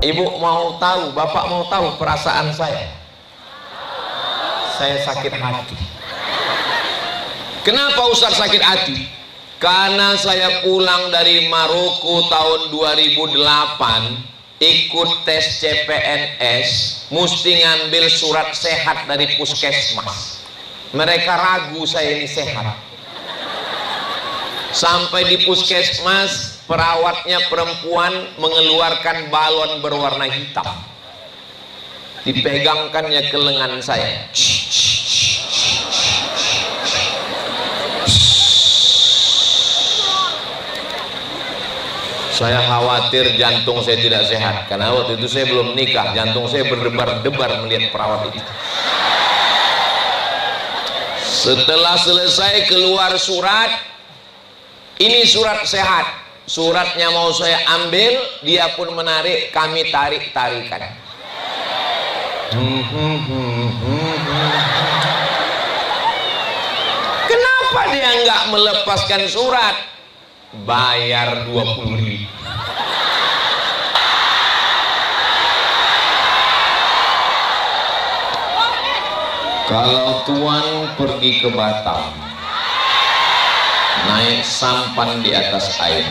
Ibu mau tahu, bapak mau tahu perasaan saya? Saya sakit hati. Kenapa Ustaz sakit hati? Karena saya pulang dari Maroko tahun 2008, ikut tes CPNS, mesti ngambil surat sehat dari puskesmas. Mereka ragu saya ini sehat. Sampai di puskesmas, perawatnya perempuan mengeluarkan balon berwarna hitam, dipegangkannya ke lengan saya. Saya khawatir jantung saya tidak sehat, karena waktu itu saya belum nikah. Jantung saya berdebar-debar melihat perawat itu. Setelah selesai keluar surat, ini surat sehat. Suratnya mau saya ambil, dia pun menarik, kami tarik-tarikan. Kenapa dia nggak melepaskan surat? Bayar 20.000. Kalau tuan pergi ke Batam, naik sampan di atas air,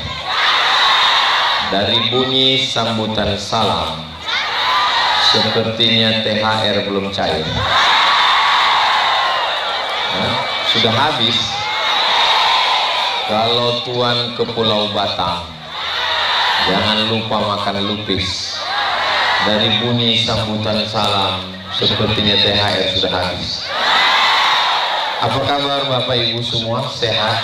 dari bunyi sambutan salam, sepertinya THR belum cair. Sudah habis. Kalau tuan ke Pulau Batam, jangan lupa makan lupis. Dari bunyi sambutan salam, sepertinya THR sudah habis. Apa kabar Bapak Ibu semua? Sehat?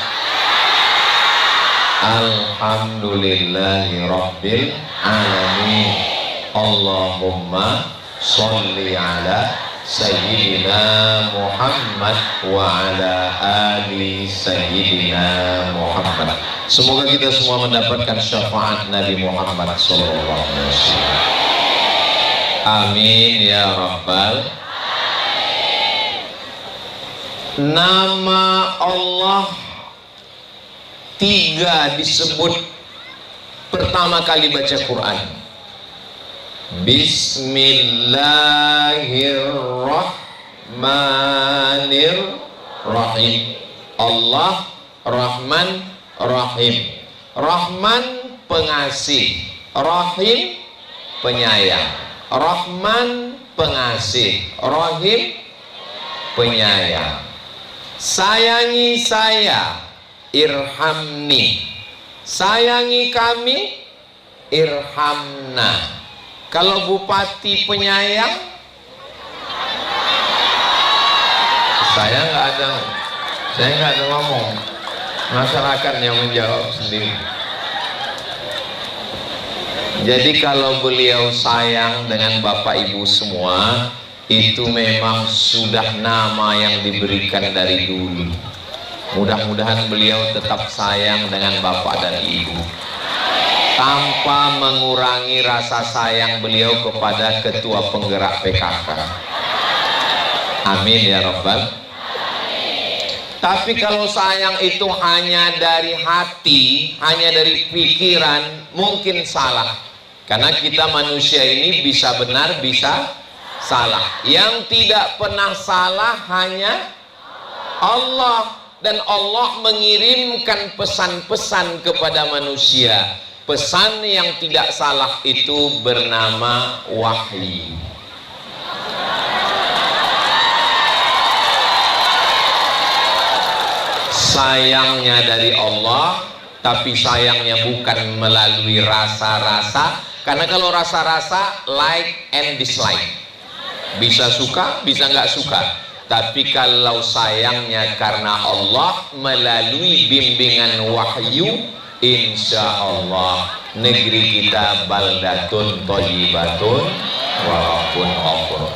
Alhamdulillahi Rabbil Alamin. Allahumma sholli ala Sayyidina Muhammad wa ala ali Sayyidina Muhammad. Semoga kita semua mendapatkan syafaat Nabi Muhammad SAW. Amin ya Rabbal. Nama Allah 3 disebut pertama kali baca Quran. Bismillahirrahmanirrahim. Allah Rahman Rahim. Rahman pengasih, Rahim penyayang. Rahman pengasih, Rahim penyayang. Sayangi saya, irhamni. Sayangi kami, irhamna. Kalau bupati penyayang, saya nggak ada ngomong, masyarakat yang menjawab sendiri. Jadi kalau beliau sayang dengan Bapak Ibu semua, itu memang sudah nama yang diberikan dari dulu. Mudah-mudahan beliau tetap sayang dengan Bapak dan Ibu, tanpa mengurangi rasa sayang beliau kepada ketua penggerak PKK. Amin ya Rabbal. Tapi kalau sayang itu hanya dari hati, hanya dari pikiran, mungkin salah. Karena kita manusia ini bisa benar, bisa salah. Yang tidak pernah salah hanya Allah. Dan Allah mengirimkan pesan-pesan kepada manusia. Pesan yang tidak salah itu bernama wahyu. Sayangnya dari Allah, tapi sayangnya bukan melalui rasa-rasa. Karena kalau rasa-rasa, like and dislike, bisa suka, bisa nggak suka. Tapi kalau sayangnya karena Allah melalui bimbingan wahyu, insya Allah negeri kita baldatun thayyibatun walaupun ghafur.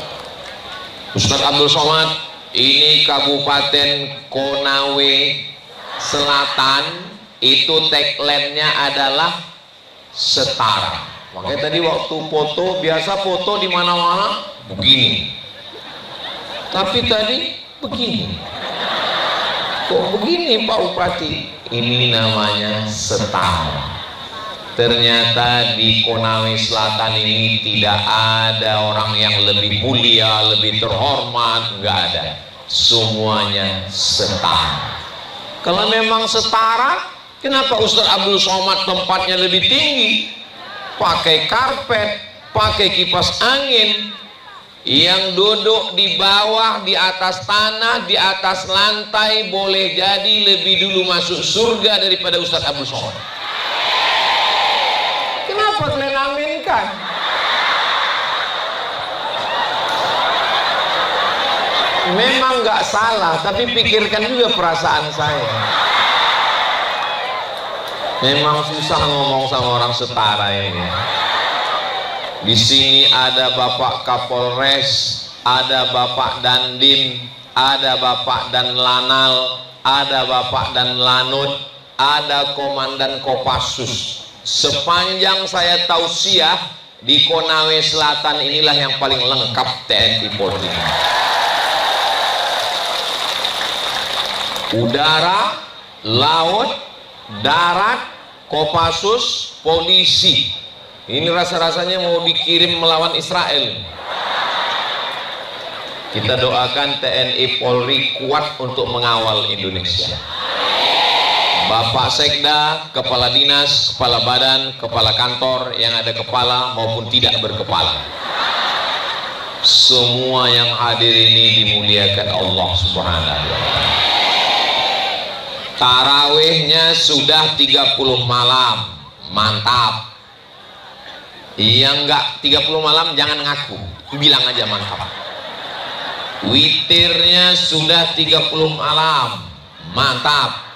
Ustaz Abdul Somad, ini Kabupaten Konawe Selatan, itu tagline-nya adalah setara. Makanya tadi waktu foto, biasa foto di mana-mana begini, tapi tadi begini. Kok begini Pak Bupati? Ini namanya setara. Ternyata di Konawe Selatan ini tidak ada orang yang lebih mulia, lebih terhormat, nggak ada. Semuanya setara. Kalau memang setara, kenapa Ustaz Abdul Somad tempatnya lebih tinggi? Pakai karpet, pakai kipas angin. Yang duduk di bawah, di atas tanah, di atas lantai boleh jadi lebih dulu masuk surga daripada Ustaz Abdul Somad. Kenapa kalian aminkan? Memang nggak salah, tapi pikirkan juga perasaan saya. Memang susah ngomong sama orang setara ini. Di sini ada Bapak Kapolres, ada Bapak Dandim, ada Bapak Dan Lanal, ada Bapak Dan Lanut, ada Komandan Kopassus. Sepanjang saya tausiah, di Konawe Selatan inilah yang paling lengkap TNI Polri. Udara, laut, darat, Kopassus, polisi. Ini rasa-rasanya mau dikirim melawan Israel. Kita doakan TNI Polri kuat untuk mengawal Indonesia. Bapak Sekda, Kepala Dinas, Kepala Badan, Kepala Kantor yang ada kepala maupun tidak berkepala. Semua yang hadir ini dimuliakan Allah Subhanahu wa Ta'ala. Tarawihnya sudah 30 malam, mantap. Yang enggak 30 malam jangan ngaku, bilang aja mantap. Witirnya sudah 30 malam, mantap.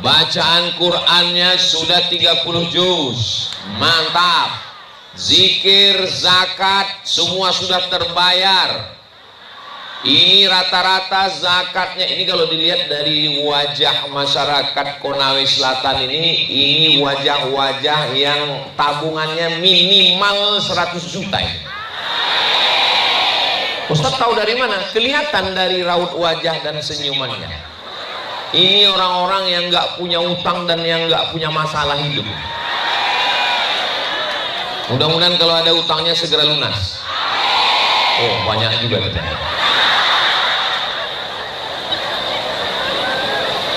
Bacaan Qur'annya sudah 30 juz, mantap. Zikir, zakat semua sudah terbayar. Ini rata-rata zakatnya, ini kalau dilihat dari wajah masyarakat Konawe Selatan ini wajah-wajah yang tabungannya minimal 100 juta. Ustaz tahu dari mana? Kelihatan dari raut wajah dan senyumannya. Ini orang-orang yang nggak punya utang dan yang nggak punya masalah hidup. Mudah-mudahan kalau ada utangnya segera lunas. Oh, banyak juga katanya.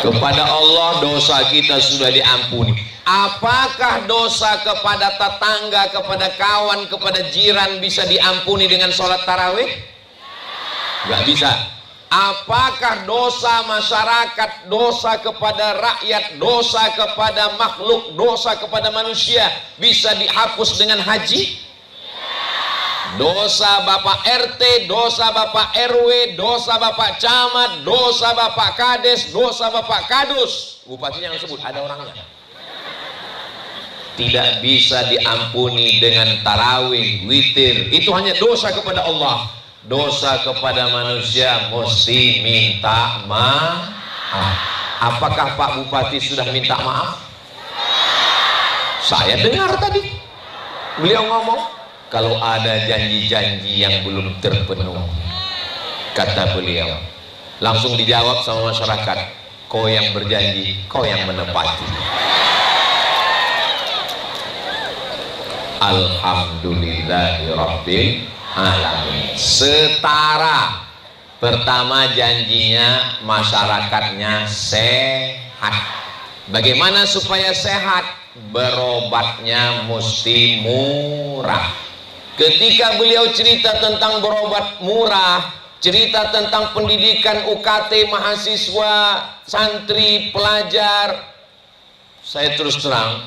Kepada Allah dosa kita sudah diampuni. Apakah dosa kepada tetangga, kepada kawan, kepada jiran bisa diampuni dengan sholat tarawih? Nggak bisa. Apakah dosa masyarakat, dosa kepada rakyat, dosa kepada makhluk, dosa kepada manusia bisa dihapus dengan haji? Dosa Bapak RT, dosa Bapak RW, dosa Bapak Camat, dosa Bapak Kades, dosa Bapak Kadus. Bupatinya yang sebut, ada orangnya. Tidak bisa diampuni dengan tarawih, witir. Itu hanya dosa kepada Allah. Dosa kepada manusia mesti minta maaf. Apakah Pak Bupati sudah minta maaf? Saya dengar tadi beliau ngomong, kalau ada janji-janji yang belum terpenuhi, kata beliau, langsung dijawab sama masyarakat, kau yang berjanji, kau yang menepati. Alhamdulillahirabbil alamin. Setara. Pertama janjinya masyarakatnya sehat. Bagaimana supaya sehat? Berobatnya mesti murah. Ketika beliau cerita tentang berobat murah, cerita tentang pendidikan UKT mahasiswa, santri, pelajar, saya terus terang,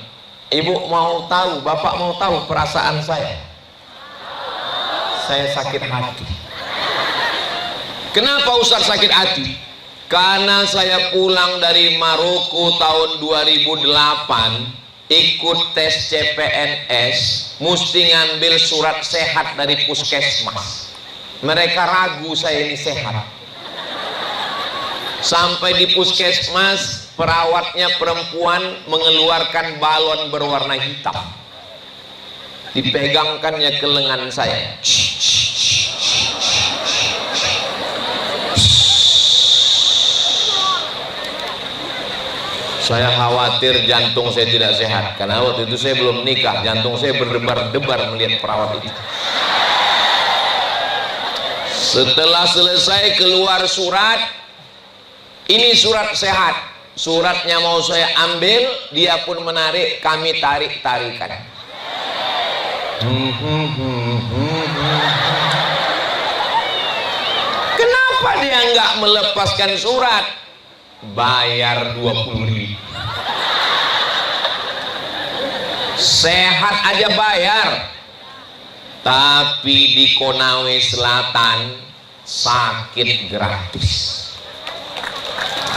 ibu mau tahu, bapak mau tahu perasaan saya sakit hati. Kenapa Ustaz sakit hati? Karena saya pulang dari Maroko tahun 2008, ikut tes CPNS, mesti ngambil surat sehat dari puskesmas. Mereka ragu saya ini sehat. Sampai di puskesmas, perawatnya perempuan mengeluarkan balon berwarna hitam, dipegangkannya ke lengan saya. Saya khawatir jantung saya tidak sehat, karena waktu itu saya belum nikah, jantung saya berdebar-debar melihat perawat itu. Setelah selesai keluar surat, ini surat sehat, suratnya mau saya ambil, dia pun menarik, kami tarik-tarikan. Kenapa dia nggak melepaskan surat? Bayar 20.000. Sehat aja bayar. Tapi di Konawe Selatan sakit gratis.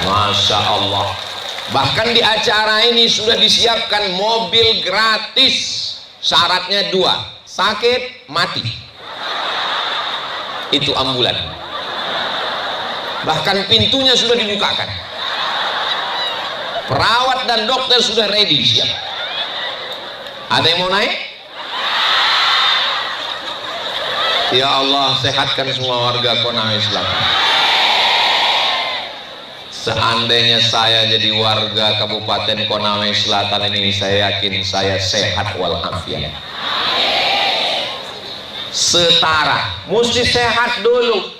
Masya Allah. Bahkan di acara ini sudah disiapkan mobil gratis. Syaratnya 2, sakit mati. Itu ambulan. Bahkan pintunya sudah dibukakan. Perawat dan dokter sudah ready, siap. Ada yang mau naik? Ya Allah, sehatkan semua warga Konawe Selatan. Seandainya saya jadi warga Kabupaten Konawe Selatan ini, saya yakin saya sehat walafiat. Setara, mesti sehat dulu.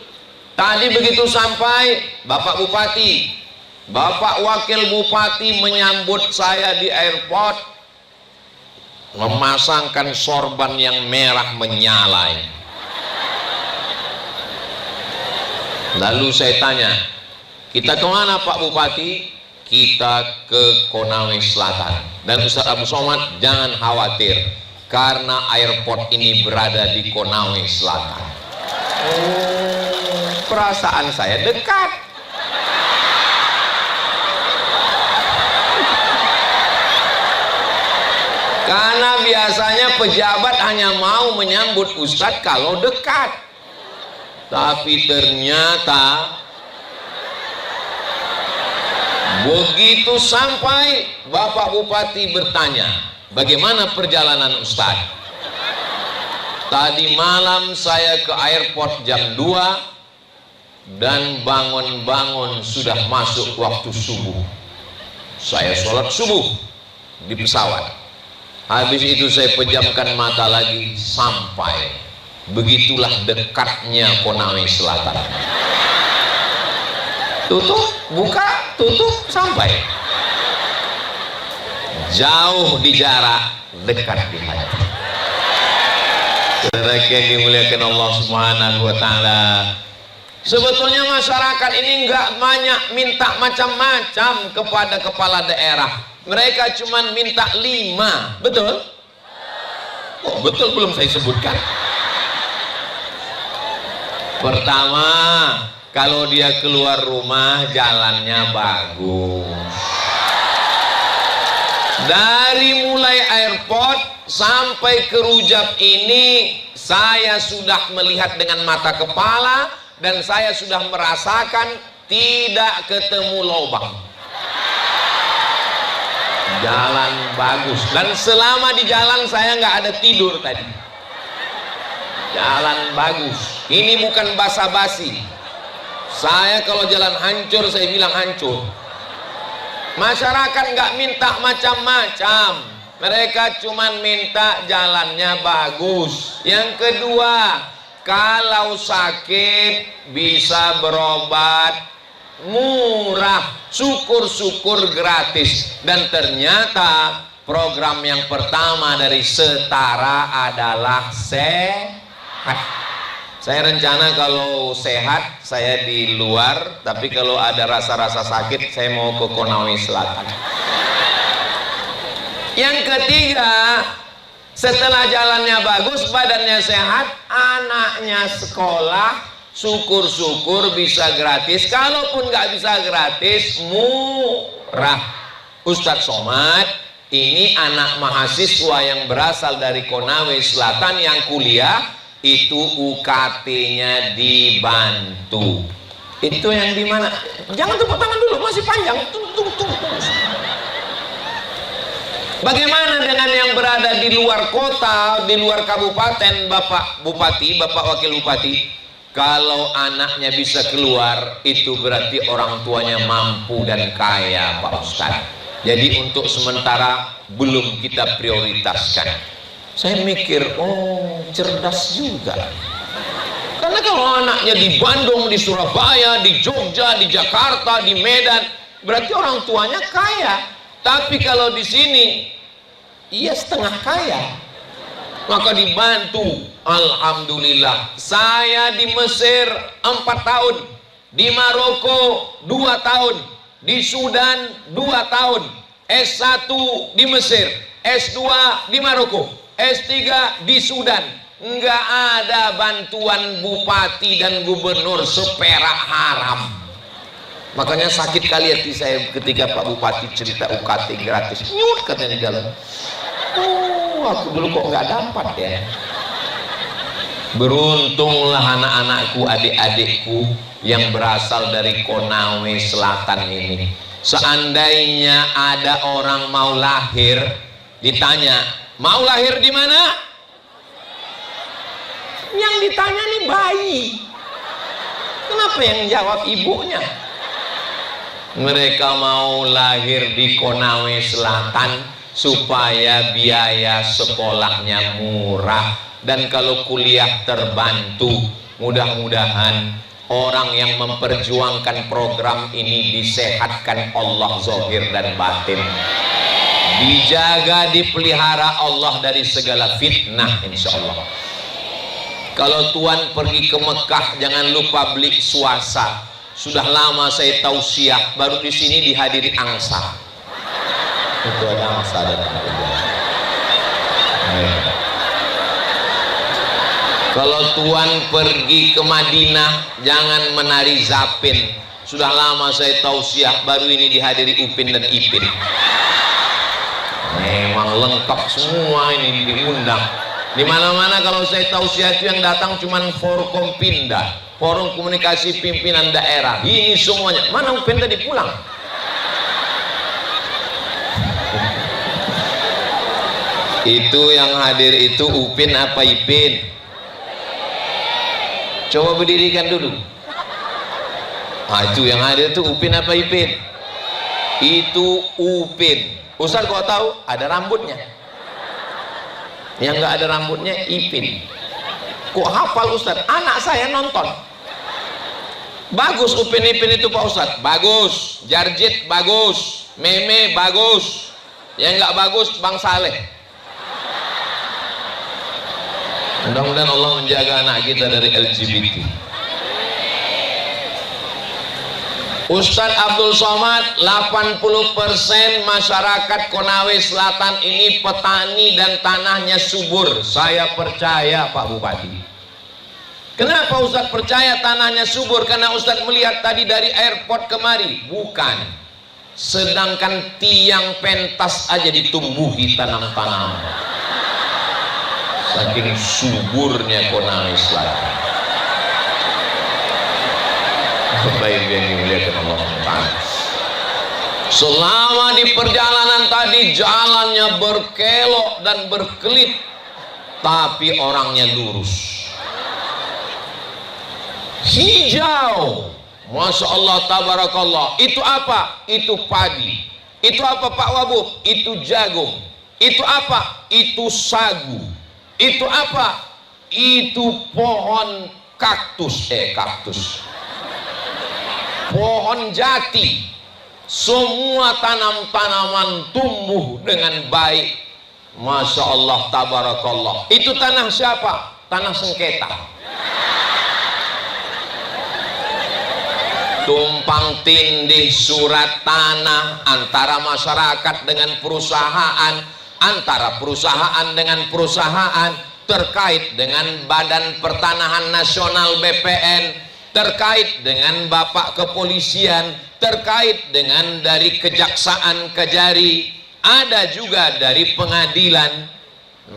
Tadi begitu sampai, Bapak Bupati, Bapak Wakil Bupati menyambut saya di airport, memasangkan sorban yang merah menyala. Lalu saya tanya, kita kemana Pak Bupati? Kita ke Konawe Selatan. Dan Ustaz Abu Somad, jangan khawatir, karena airport ini berada di Konawe Selatan. Perasaan saya dekat. Karena biasanya pejabat hanya mau menyambut Ustadz kalau dekat. Tapi ternyata begitu sampai, Bapak Bupati bertanya, bagaimana perjalanan Ustadz? Tadi malam saya ke airport jam 2 dan bangun-bangun sudah masuk waktu subuh. Saya sholat subuh di pesawat. Habis itu saya pejamkan mata lagi sampai. Begitulah dekatnya Konawe Selatan. Tutup, buka, tutup, sampai. Jauh di jarak, dekat di hati. Saudara yang dimuliakan Allah Subhanahu wa Ta'ala, sebetulnya masyarakat ini nggak banyak minta macam-macam kepada kepala daerah. Mereka cuma minta 5, betul? Oh, betul, belum saya sebutkan. Pertama, kalau dia keluar rumah jalannya bagus. Dari mulai airport sampai ke Rujak ini, saya sudah melihat dengan mata kepala dan saya sudah merasakan tidak ketemu lubang. Jalan bagus, dan selama di jalan saya nggak ada tidur tadi. Jalan bagus. Ini bukan basa-basi. Saya kalau jalan hancur, saya bilang hancur. Masyarakat nggak minta macam-macam. Mereka cuma minta jalannya bagus. Yang kedua, kalau sakit bisa berobat murah, syukur-syukur gratis. Dan ternyata program yang pertama dari Setara adalah sehat. Saya rencana kalau sehat saya di luar, tapi kalau ada rasa-rasa sakit saya mau ke Konawe Selatan. Yang ketiga, setelah jalannya bagus, badannya sehat, anaknya sekolah, syukur-syukur bisa gratis. Kalaupun nggak bisa gratis, murah. Ustadz Somad, ini anak mahasiswa yang berasal dari Konawe Selatan yang kuliah, itu UKT-nya dibantu. Itu yang di mana? Jangan tepuk tangan dulu, masih panjang. Tunggu. Bagaimana dengan yang berada di luar kota, di luar kabupaten, Bapak Bupati, Bapak Wakil Bupati? Kalau anaknya bisa keluar, itu berarti orang tuanya mampu dan kaya, Pak Ustadz. Jadi untuk sementara belum kita prioritaskan. Saya mikir, oh cerdas juga. Karena kalau anaknya di Bandung, di Surabaya, di Jogja, di Jakarta, di Medan, berarti orang tuanya kaya. Tapi kalau di sini, ia setengah kaya. Maka dibantu. Alhamdulillah. Saya di Mesir 4 tahun, di Maroko 2 tahun, di Sudan 2 tahun, S1 di Mesir, S2 di Maroko, S3 di Sudan. Enggak ada bantuan bupati dan gubernur seperak haram. Makanya sakit kali hati saya ketika Pak Bupati cerita UKT gratis. Nyut katanya di dalam. Oh, aku dulu kok nggak dapat ya. Beruntunglah anak-anakku, adik-adikku yang berasal dari Konawe Selatan ini. Seandainya ada orang mau lahir, ditanya, mau lahir di mana? Yang ditanya nih bayi. Kenapa yang jawab ibunya? Mereka mau lahir di Konawe Selatan supaya biaya sekolahnya murah, dan kalau kuliah terbantu. Mudah-mudahan orang yang memperjuangkan program ini disehatkan Allah zahir dan batin, dijaga, dipelihara Allah dari segala fitnah insyaallah. Kalau Tuan pergi ke Mekah, jangan lupa beli swasa. Sudah lama saya tausiah, baru di sini dihadiri angsa. Itu ada angsa datang. Kalau Tuan pergi ke Madinah, jangan menari zapin. Sudah lama saya tausiah, baru ini dihadiri Upin dan Ipin. Memang lengkap semua ini diundang. Di mana-mana kalau saya tausiah itu yang datang cuman Forkompinda, Forum Komunikasi Pimpinan Daerah. Ini semuanya. Mana Upin tadi pulang? Itu yang hadir itu Upin apa Ipin? Coba berdirikan dulu. Itu yang hadir itu Upin apa Ipin? Itu Upin. Ustaz kau tahu ada rambutnya. Yang nggak ada rambutnya Ipin. Kok hafal Ustaz? Anak saya nonton. Bagus Upin Ipin itu Pak Ustaz. Bagus. Jarjit bagus. Meme bagus. Yang nggak bagus Bang Saleh. Mudah-mudahan Allah menjaga anak kita dari LGBT. Ustadz Abdul Somad, 80% masyarakat Konawe Selatan ini petani dan tanahnya subur. Saya percaya Pak Bupati. Kenapa Ustadz percaya tanahnya subur? Karena Ustadz melihat tadi dari airport kemari. Bukan. Sedangkan tiang pentas aja ditumbuhi tanam-tanam. Saking suburnya Konawe Selatan. Baik yang dimuliakan Allah Ta'ala. Selama di perjalanan tadi jalannya berkelok dan berkelit, tapi orangnya lurus, hijau, Masya Allah tabarakallah. Itu apa? Itu padi. Itu apa Pak Wabub? Itu jagung. Itu apa? Itu sagu. Itu apa? Itu pohon kaktus. Pohon jati. Semua tanam-tanaman tumbuh dengan baik. Masya Allah tabarakallah. Itu tanah siapa? Tanah sengketa. Tumpang tindih surat tanah antara masyarakat dengan perusahaan, antara perusahaan dengan perusahaan, terkait dengan Badan Pertanahan Nasional BPN, terkait dengan Bapak Kepolisian, terkait dengan dari Kejaksaan Kejari, ada juga dari pengadilan.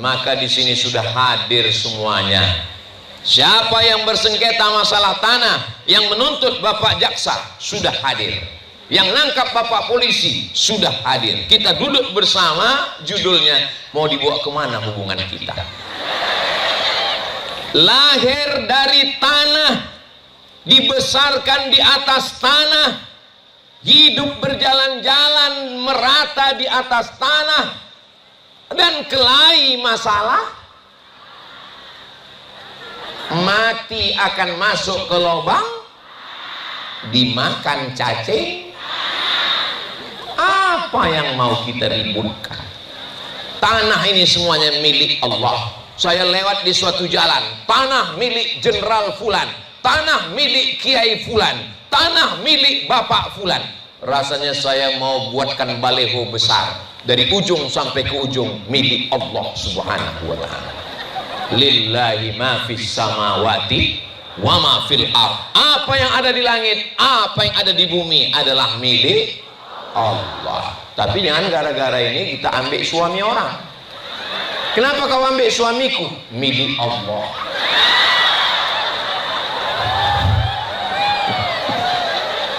Maka di sini sudah hadir semuanya. Siapa yang bersengketa masalah tanah, yang menuntut Bapak Jaksa sudah hadir, yang nangkap Bapak Polisi sudah hadir. Kita duduk bersama, judulnya mau dibawa kemana hubungan kita. Lahir dari tanah, dibesarkan di atas tanah, hidup berjalan-jalan merata di atas tanah, dan kelahi masalah, mati akan masuk ke lubang, dimakan cacing. Apa yang mau kita ributkan? Tanah ini semuanya milik Allah. Saya lewat di suatu jalan, tanah milik Jenderal Fulan, tanah milik Kiai Fulan, tanah milik Bapak Fulan. Rasanya saya mau buatkan baleho besar, dari ujung sampai ke ujung, milik Allah Subhanahu wa ta'ala. Lillahi ma fis samawati wa ma fil ard. Apa yang ada di langit, apa yang ada di bumi adalah milik Allah. Tapi jangan gara-gara ini kita ambil suami orang. Kenapa kau ambil suamiku? Milik Allah.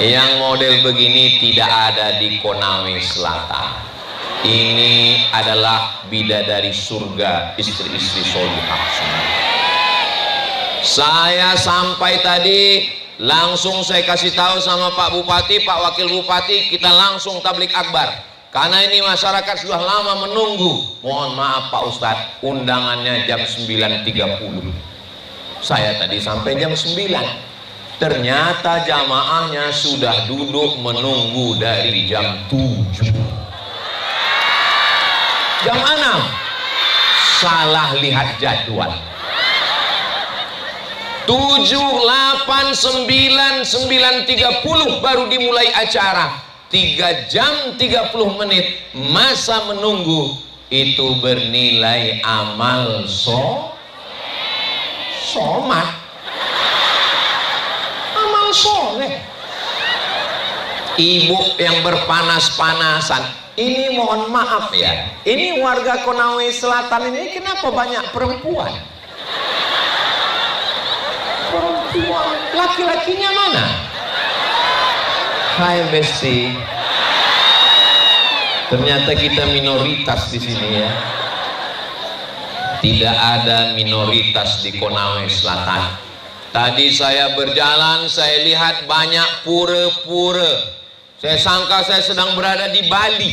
Yang model begini tidak ada di Konawe Selatan. Ini adalah bidadari surga, istri-istri solihah. Saya sampai tadi, langsung saya kasih tahu sama Pak Bupati, Pak Wakil Bupati, kita langsung tablik akbar. Karena ini masyarakat sudah lama menunggu. Mohon maaf Pak Ustadz, undangannya jam 9.30. Saya tadi sampai jam 9. Ternyata jamaahnya sudah duduk menunggu dari jam 7. Jam 6. Salah lihat jadwal. 7, 8, 9, 9.30 baru dimulai acara. 3 jam 30 menit masa menunggu itu bernilai amal somat, amal soleh. Ibu yang berpanas-panasan ini, mohon maaf ya, ini warga Konawe Selatan ini kenapa banyak perempuan? Perempuan, laki-lakinya mana? Hai Besti, ternyata kita minoritas di sini ya. Tidak ada minoritas di Konawe Selatan. Tadi saya berjalan, saya lihat banyak pura-pura. Saya sangka saya sedang berada di Bali.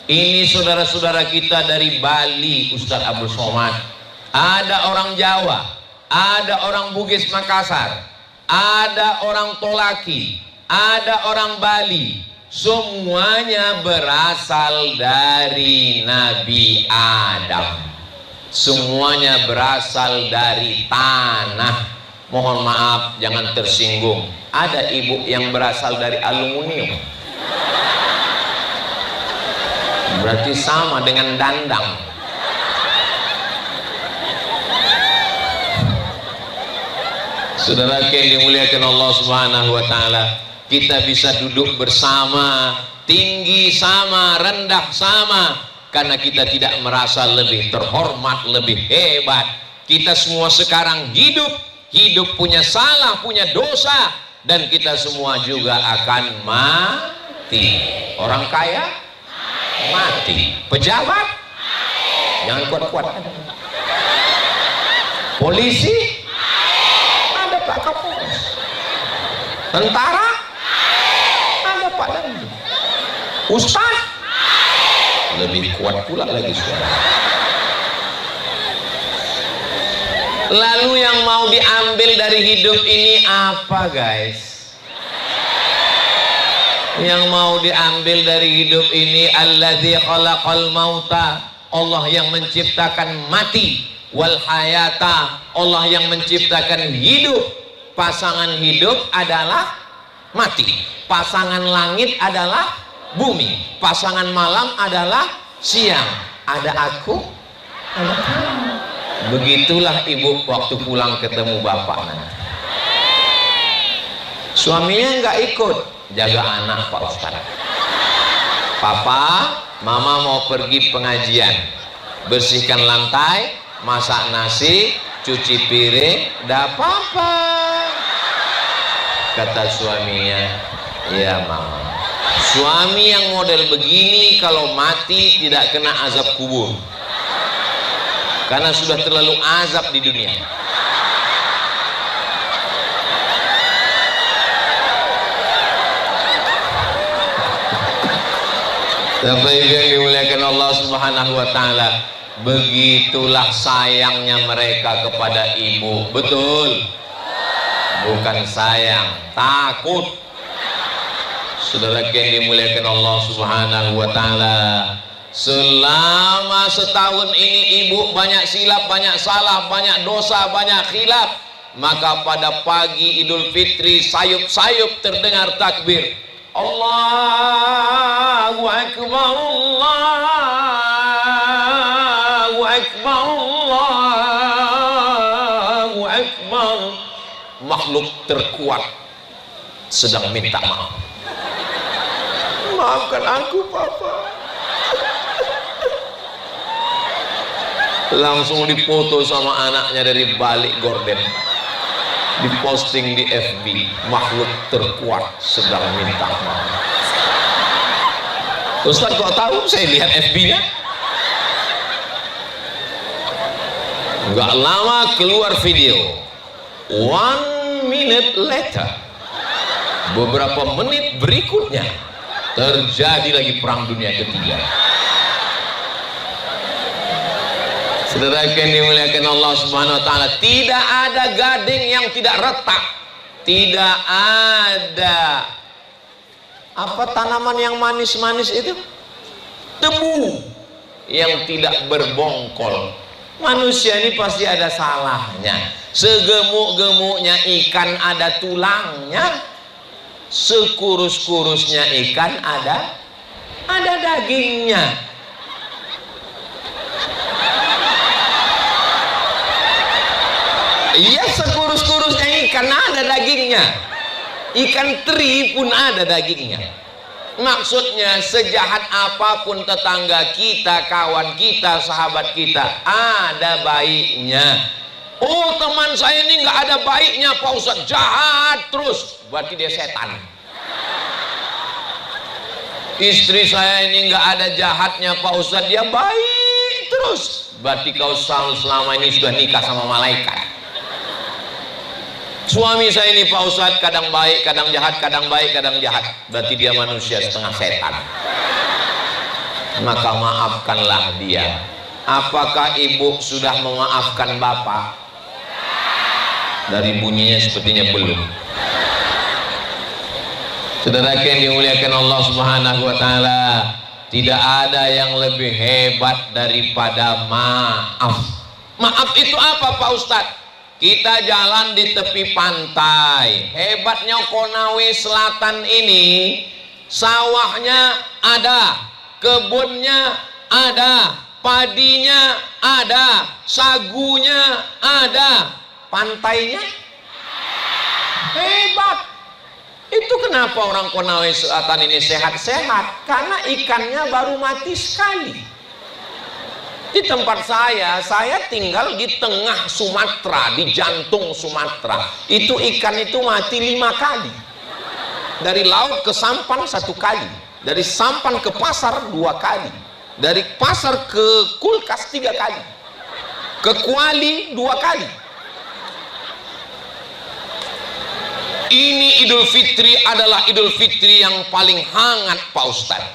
Ini saudara-saudara kita dari Bali, Ustadz Abdul Somad. Ada orang Jawa, ada orang Bugis Makassar, ada orang Tolaki, ada orang Bali. Semuanya berasal dari Nabi Adam. Semuanya berasal dari tanah. Mohon maaf, jangan tersinggung. Ada ibu yang berasal dari aluminium. Berarti sama dengan dandang. Saudara yang dimuliakan Allah Subhanahu wa ta'ala, kita bisa duduk bersama, tinggi sama, rendah sama, karena kita tidak merasa lebih terhormat, lebih hebat. Kita semua sekarang hidup punya salah, punya dosa, dan kita semua juga akan mati. Orang kaya mati, pejabat jangan kuat-kuat. Polisi ada Pak Kapolres, tentara ada Pak Dandim, Ustaz lebih kuat pula lagi suara. Lalu yang mau diambil dari hidup ini apa, guys? Yang mau diambil dari hidup ini, alladzi khalaqal mauta, Allah yang menciptakan mati, wal hayata, Allah yang menciptakan hidup. Pasangan hidup adalah mati, pasangan langit adalah bumi, pasangan malam adalah siang. Ada aku, ada kamu. Begitulah ibu waktu pulang ketemu bapak nanti. Suaminya nggak ikut, jaga anak Pak Ustaz. Papa, mama mau pergi pengajian, bersihkan lantai, masak nasi, cuci piring, dah papa. Kata suaminya, ya mama. Suami yang model begini kalau mati tidak kena azab kubur, karena sudah terlalu azab di dunia. Bapak Ibu yang dimuliakan Allah Subhanahu wa taala, begitulah sayangnya mereka kepada ibu. Betul? Bukan sayang, takut. Saudara yang dimuliakan Allah Subhanahu wa taala, selama setahun ini ibu banyak silap, banyak salah, banyak dosa, banyak khilaf. Maka pada pagi Idul Fitri sayup-sayup terdengar takbir, Allahu Akbar, Allahu Akbar, Allahu Akbar. Makhluk terkuat sedang minta maaf. Maafkan aku, Papa. Langsung difoto sama anaknya dari balik gorden, diposting di FB. Makhluk terkuat sedang minta maaf. Ustaz kok tahu? Saya lihat FB-nya. Nggak lama keluar video. 1 minute later, beberapa menit berikutnya, terjadi lagi perang dunia ketiga. Saudara yang dimuliakan Allah Subhanahu wa taala, tidak ada gading yang tidak retak. Tidak ada apa tanaman yang manis-manis itu? Tebu yang tidak berbongkol. Manusia ini pasti ada salahnya. Segemuk-gemuknya ikan ada tulangnya, sekurus-kurusnya ikan ada dagingnya. Iya, sekurus-kurusnya ikan ada dagingnya. Ikan teri pun ada dagingnya. Maksudnya sejahat apapun tetangga kita, kawan kita, sahabat kita, ada baiknya. Oh, teman saya ini nggak ada baiknya Pak Ustadz, jahat terus, berarti dia setan. Istri saya ini nggak ada jahatnya Pak Ustadz, dia baik terus, berarti kau selama ini sudah nikah sama malaikat. Suami saya ini Pak Ustadz kadang baik, kadang jahat, kadang baik, kadang jahat, berarti dia manusia setengah setan. Maka maafkanlah dia. Apakah ibu sudah memaafkan bapak? Dari bunyinya sepertinya belum. Saudara yang dimuliakan Allah Subhanahu wa taala, tidak ada yang lebih hebat daripada maaf. Maaf itu apa Pak Ustadz? Kita jalan di tepi pantai. Hebatnya Konawe Selatan ini, sawahnya ada, kebunnya ada, padinya ada, sagunya ada, pantainya hebat. Itu kenapa orang Konawe Selatan ini sehat-sehat? Karena ikannya baru mati sekali. Di tempat saya tinggal di tengah Sumatera, di jantung Sumatera. Itu ikan itu mati 5 kali. Dari laut ke sampan 1 kali, dari sampan ke pasar 2 kali, dari pasar ke kulkas 3 kali, ke kuali 2 kali. Ini Idul Fitri adalah Idul Fitri yang paling hangat Pak Ustadz.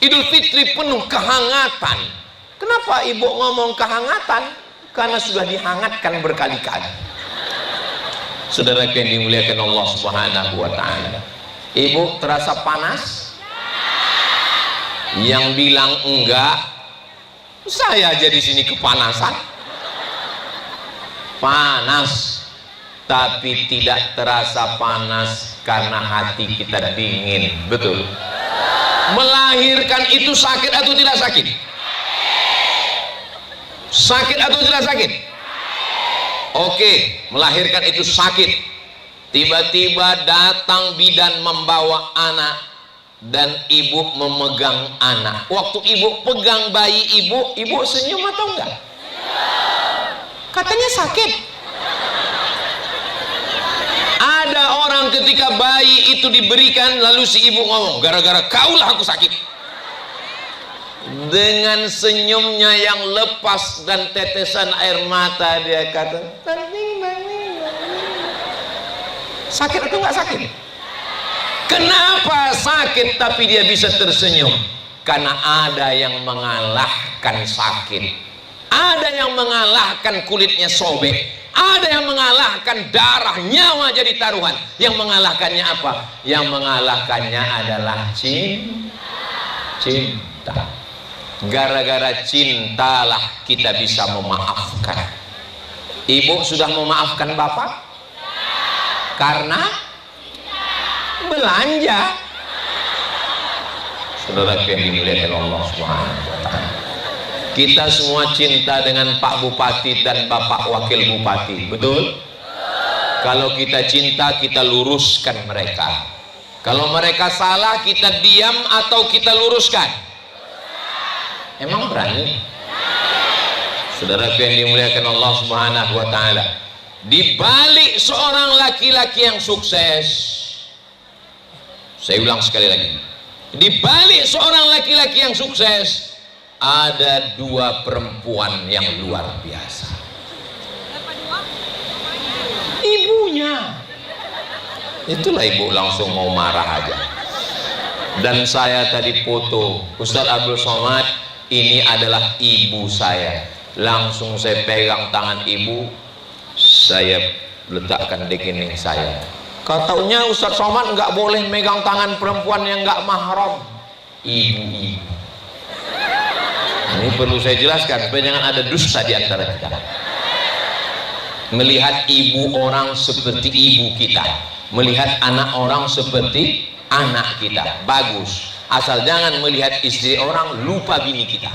Idul Fitri penuh kehangatan. Kenapa ibu ngomong kehangatan? Karena sudah dihangatkan berkali-kali. Saudara yang dimuliakan Allah Subhanahu wa taala, ibu terasa panas? Yang bilang enggak, saya aja di sini kepanasan. Panas, tapi tidak terasa panas karena hati kita dingin. Betul? Melahirkan itu sakit atau tidak sakit? Sakit atau tidak sakit? Oke, melahirkan itu sakit. Tiba-tiba datang bidan membawa anak dan ibu memegang anak. Waktu ibu pegang bayi ibu senyum atau enggak? Katanya sakit. Ada orang ketika bayi itu diberikan, lalu si ibu ngomong, gara-gara kaulah aku sakit. Dengan senyumnya yang lepas dan tetesan air mata dia kata, sakit atau nggak sakit? Kenapa sakit tapi dia bisa tersenyum? Karena ada yang mengalahkan sakit, ada yang mengalahkan kulitnya sobek, ada yang mengalahkan darah, nyawa jadi taruhan. Yang mengalahkannya apa? Yang mengalahkannya adalah cinta. Gara-gara cintalah kita bisa memaafkan. Ibu sudah memaafkan bapak? Karena belanja. Saudara yang dimuliakan Allah Subhanahu wa taala. Kita semua cinta dengan Pak Bupati dan Bapak Wakil Bupati, betul? Kalau kita cinta, kita luruskan mereka. Kalau mereka salah, kita diam atau kita luruskan? Emang berani? Saudara yang dimuliakan Allah Subhanahu wa taala, di balik seorang laki-laki yang sukses, saya ulang sekali lagi, di balik seorang laki-laki yang sukses ada dua perempuan yang luar biasa. Ibunya. Itulah ibu langsung mau marah aja. Dan saya tadi foto Ustadz Abdul Somad, ini adalah ibu saya. Langsung saya pegang tangan ibu, saya letakkan di kening saya. Katanya Ustadz Somad nggak boleh megang tangan perempuan yang nggak mahram. Ibu-ibu. Ini perlu saya jelaskan supaya jangan ada dusta di antara kita. Melihat ibu orang seperti ibu kita, melihat anak orang seperti anak kita, bagus. Asal jangan melihat istri orang lupa bini kita.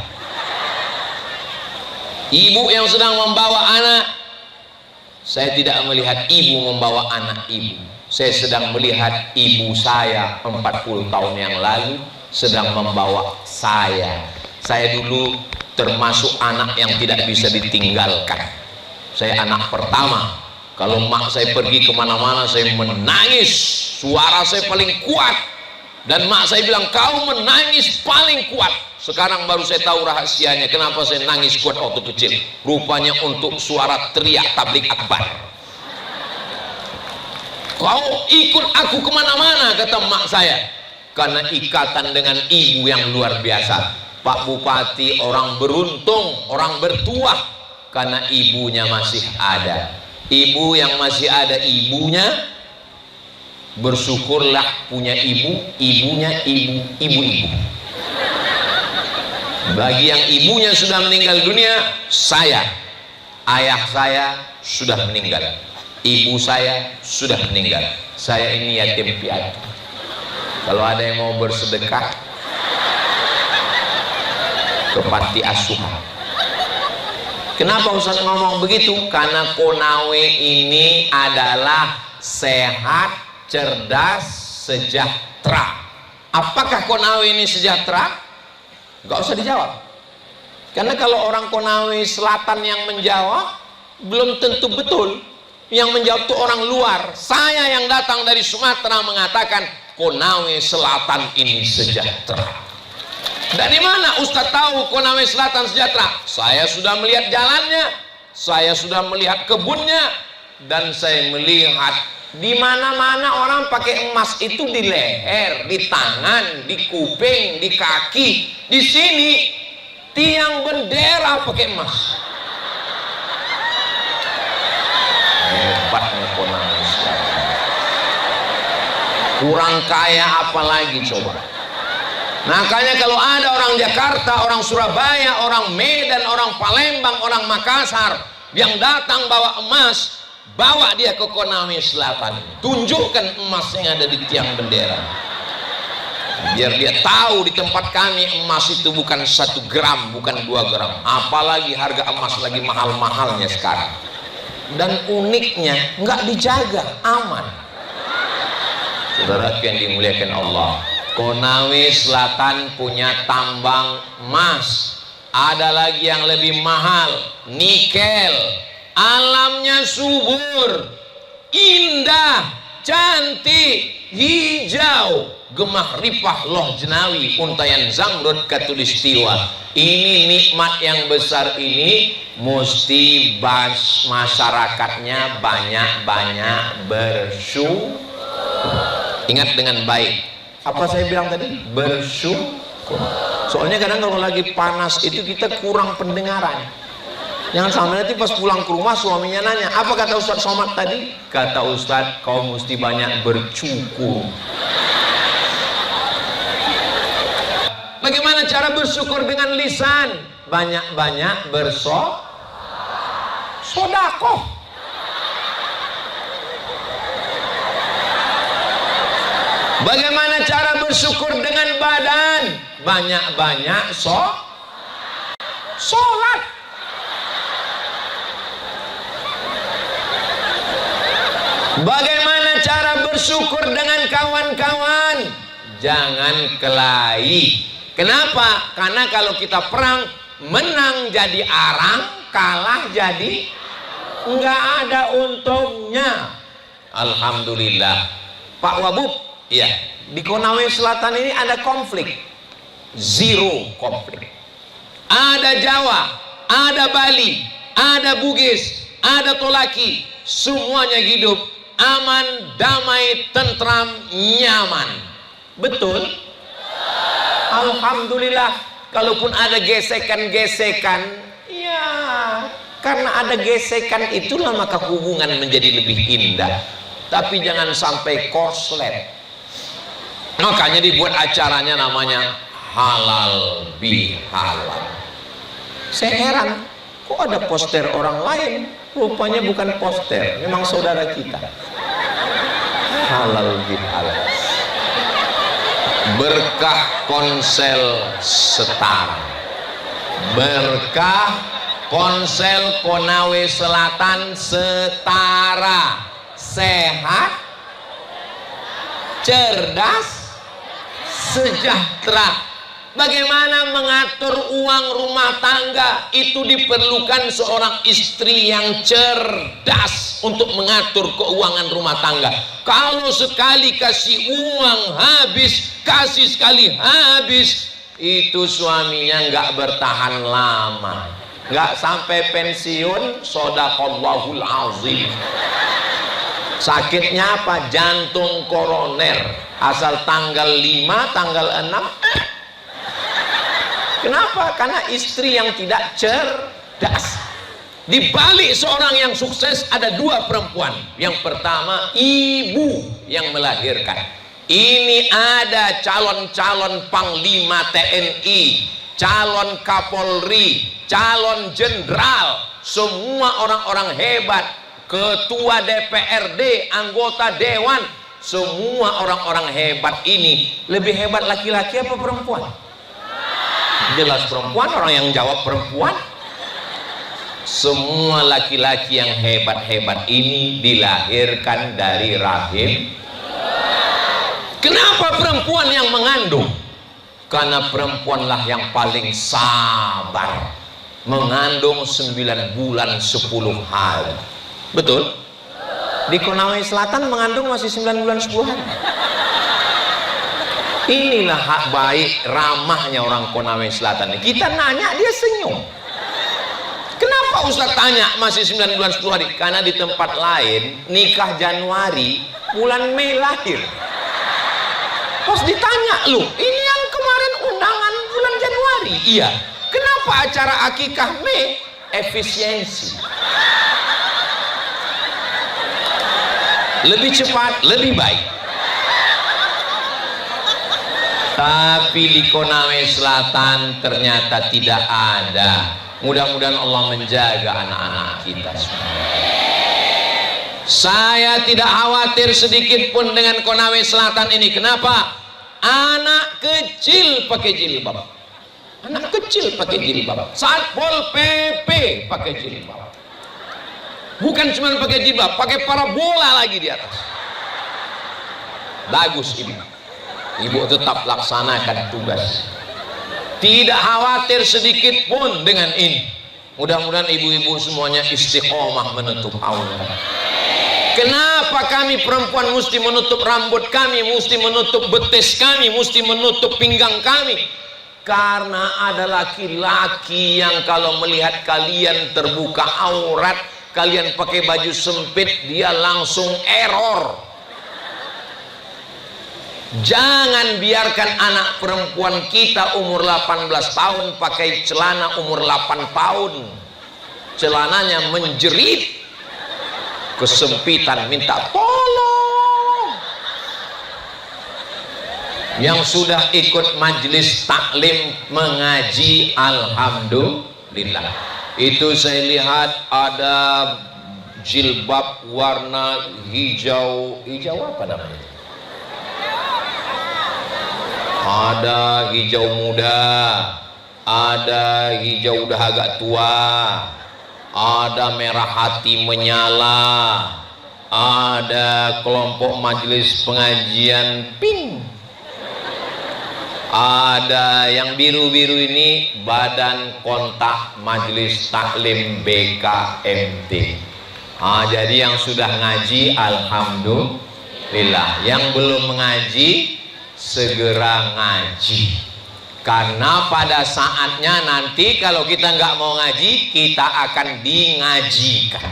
Ibu yang sedang membawa anak, saya tidak melihat ibu membawa anak ibu. Saya sedang melihat ibu saya 40 tahun yang lalu sedang membawa saya. Saya dulu termasuk anak yang tidak bisa ditinggalkan. Saya anak pertama. Kalau mak saya pergi kemana-mana, saya menangis. Suara saya paling kuat. Dan mak saya bilang, kau menangis paling kuat. Sekarang baru saya tahu rahasianya. Kenapa saya nangis kuat waktu kecil. Rupanya untuk suara teriak tablik akbar. Kau ikut aku kemana-mana, kata mak saya. Karena ikatan dengan ibu yang luar biasa. Pak Bupati orang beruntung, orang bertuah, karena ibunya masih ada. Ibu yang masih ada ibunya, bersyukurlah punya ibu, ibunya ibu-ibu. Bagi yang ibunya sudah meninggal dunia, saya, ayah saya sudah meninggal, ibu saya sudah meninggal. Saya ini yatim piatu. Kalau ada yang mau bersedekah ke panti asuhan. Kenapa Ustaz ngomong begitu? Karena Konawe ini adalah sehat, cerdas, sejahtera. Apakah Konawe ini sejahtera? Gak usah dijawab. Karena kalau orang Konawe Selatan yang menjawab, belum tentu betul. Yang menjawab itu orang luar. Saya yang datang dari Sumatera mengatakan Konawe Selatan ini sejahtera. Dari mana Ustadz tahu Konawe Selatan sejahtera? Saya sudah melihat jalannya, saya sudah melihat kebunnya, dan saya melihat di mana-mana orang pakai emas itu di leher, di tangan, di kuping, di kaki. Di sini tiang bendera pakai emas. Hebatnya Konawe Selatan. Kurang kaya apa lagi coba? Makanya kalau ada orang Jakarta, orang Surabaya, orang Medan, orang Palembang, orang Makassar yang datang bawa emas, bawa dia ke Konawe Selatan, tunjukkan emas yang ada di tiang bendera, biar dia tahu di tempat kami emas itu bukan 1 gram, bukan 2 gram, apalagi harga emas lagi mahal-mahalnya sekarang. Dan uniknya nggak dijaga, aman. Saudara yang dimuliakan Allah, Konawe Selatan punya tambang emas. Ada lagi yang lebih mahal, nikel. Alamnya subur, indah, cantik, hijau, gemah ripah loh jenawi, untayan zamrud katulistiwa. Ini nikmat yang besar ini mesti masyarakatnya banyak-banyak bersyukur. Ingat dengan baik. Apa saya bilang tadi? Bersyukur. Soalnya kadang kalau lagi panas itu kita kurang pendengaran. Jangan sampai nanti pas pulang ke rumah suaminya nanya, apa kata Ustadz Somad tadi? Kata Ustadz, kau mesti banyak bersyukur. Bagaimana cara bersyukur dengan lisan? Banyak-banyak bersodakoh. Bagaimana cara bersyukur dengan badan? Banyak-banyak sholat. Bagaimana cara bersyukur dengan kawan-kawan? Jangan kelahi. Kenapa? Karena kalau kita perang, menang jadi arang, kalah jadi nggak ada untungnya. Alhamdulillah. Pak Wabub, ya, di Konawe Selatan ini ada konflik. Zero konflik. Ada Jawa, ada Bali, ada Bugis, ada Tolaki, semuanya hidup aman, damai, tentram, nyaman. Betul? Alhamdulillah. Kalaupun ada gesekan-gesekan, ya, karena ada gesekan itulah maka hubungan menjadi lebih indah. Tapi jangan sampai korslet. Makanya dibuat acaranya namanya halal bihalal. Saya heran, kok ada poster orang lain? Rupanya bukan poster, memang saudara kita. Halal bihalal. Berkah Ponsel Setara. Berkah Ponsel Konawe Selatan setara. Sehat, cerdas, sejahtera. Bagaimana mengatur uang rumah tangga? Itu diperlukan seorang istri yang cerdas untuk mengatur keuangan rumah tangga. Kalau sekali kasih uang habis, kasih sekali habis, itu suaminya nggak bertahan lama, nggak sampai pensiun. Shadaqallahul azim. Sakitnya apa? Jantung koroner. Asal tanggal 5, tanggal 6. Kenapa? Karena istri yang tidak cerdas. Di balik seorang yang sukses ada dua perempuan. Yang pertama, ibu yang melahirkan. Ini ada calon-calon Panglima TNI, calon Kapolri, calon Jenderal, semua orang-orang hebat, ketua DPRD, anggota Dewan, semua orang-orang hebat ini. Lebih hebat laki-laki apa perempuan? Jelas perempuan, orang yang jawab perempuan. Semua laki-laki yang hebat-hebat ini dilahirkan dari rahim. Kenapa perempuan yang mengandung? Karena perempuanlah yang paling sabar. Mengandung 9 bulan 10 hari. Betul? Di Konawe Selatan mengandung masih 9 bulan 10 hari. Inilah hak baik ramahnya orang Konawe Selatan. Kita nanya dia senyum. Kenapa Ustaz tanya masih 9 bulan 10 hari? Karena di tempat lain nikah Januari, bulan Mei lahir. Pas ditanya, loh ini yang kemarin undangan bulan Januari. Iya. Kenapa acara akikah Mei? Efisiensi. Lebih cepat, lebih baik. Tapi di Konawe Selatan ternyata tidak ada. Mudah-mudahan Allah menjaga anak-anak kita semua. Saya tidak khawatir sedikit pun dengan Konawe Selatan ini. Kenapa? Anak kecil pakai jilbab. Anak kecil pakai jilbab. Satpol PP pakai jilbab. Bukan cuma pakai jilbab, pakai parabola lagi di atas. Bagus ini. Ibu tetap laksanakan tugas. Tidak khawatir sedikit pun dengan ini. Mudah-mudahan ibu-ibu semuanya istiqomah menutup aurat. Kenapa kami perempuan mesti menutup rambut kami, mesti menutup betis kami, mesti menutup pinggang kami? Karena ada laki-laki yang kalau melihat kalian terbuka aurat, kalian pakai baju sempit, dia langsung error. Jangan biarkan anak perempuan kita umur 18 tahun pakai celana umur 8 tahun. Celananya menjerit, kesempitan, minta tolong. Yang sudah ikut majelis taklim mengaji, alhamdulillah. Itu saya lihat ada jilbab warna hijau apa namanya? Ada hijau muda, ada hijau udah agak tua, ada merah hati menyala, ada kelompok majelis pengajian pink, ada yang biru-biru ini badan kontak majelis taklim BKMT. Jadi yang sudah ngaji alhamdulillah, yang belum mengaji segera ngaji, karena pada saatnya nanti kalau kita nggak mau ngaji, kita akan dingajikan.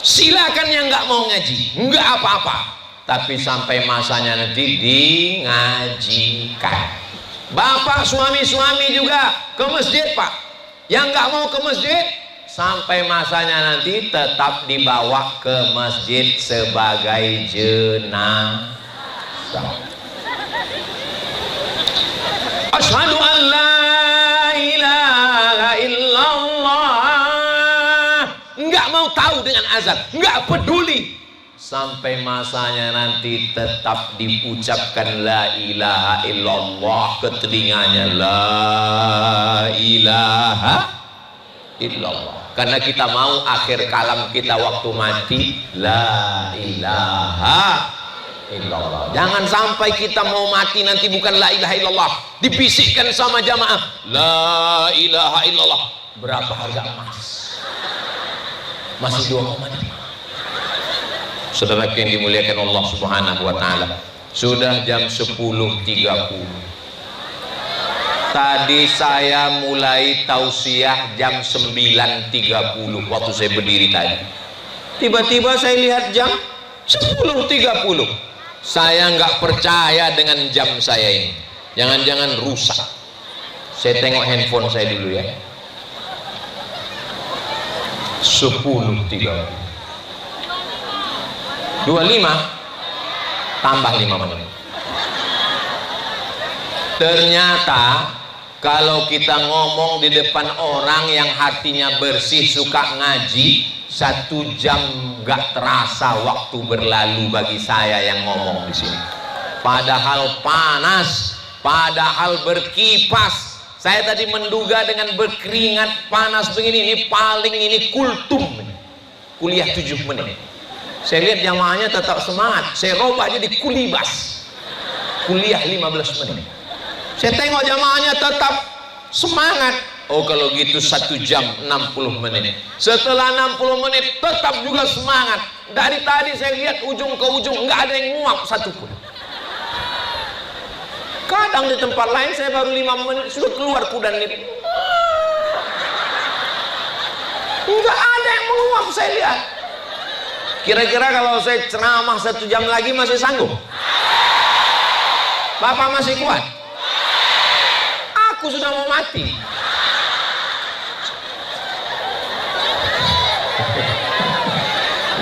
Silakan yang nggak mau ngaji, nggak apa-apa, tapi sampai masanya nanti dingajikan. Bapak suami-suami juga ke masjid, Pak. Yang nggak mau ke masjid, sampai masanya nanti tetap dibawa ke masjid sebagai jenazah. Asyhadu an la ilaha illallah. Enggak mau tahu dengan azan, enggak peduli. Sampai masanya nanti tetap diucapkan la ilaha illallah ke telinganya, la ilaha illallah. Karena kita mau akhir kalam kita waktu mati la ilaha illallah. Jangan sampai kita mau mati nanti bukan la ilaha illallah, dibisikkan sama jamaah la ilaha illallah. Berapa harga emas? Masih 2,5. Saudara yang dimuliakan Allah Subhanahu wa taala, sudah jam 10.30. Tadi saya mulai tausiah jam 9.30 waktu saya berdiri tadi. Tiba-tiba saya lihat jam 10.30. Saya nggak percaya dengan jam saya ini. Jangan-jangan rusak. Saya tengok handphone saya dulu ya. 10.30. 25 tambah 5 menit. Ternyata kalau kita ngomong di depan orang yang hatinya bersih, suka ngaji, 1 jam gak terasa waktu berlalu bagi saya yang ngomong di sini. Padahal panas, padahal berkipas. Saya tadi menduga dengan berkeringat panas begini, ini paling ini kultum, kuliah 7 menit. Saya lihat jamaahnya tetap semangat. Saya robah jadi kulibas, kuliah 15 menit. Saya tengok jamaahnya tetap semangat. Oh kalau gitu 1 jam 60 menit. Setelah 60 menit tetap juga semangat. Dari tadi saya lihat ujung ke ujung nggak ada yang nguap satupun. Kadang di tempat lain saya baru 5 menit sudah keluar kudan itu. Nggak ada yang menguap saya lihat. Kira-kira kalau saya ceramah 1 jam lagi masih sanggup? Bapak masih kuat? Aku sudah mau mati.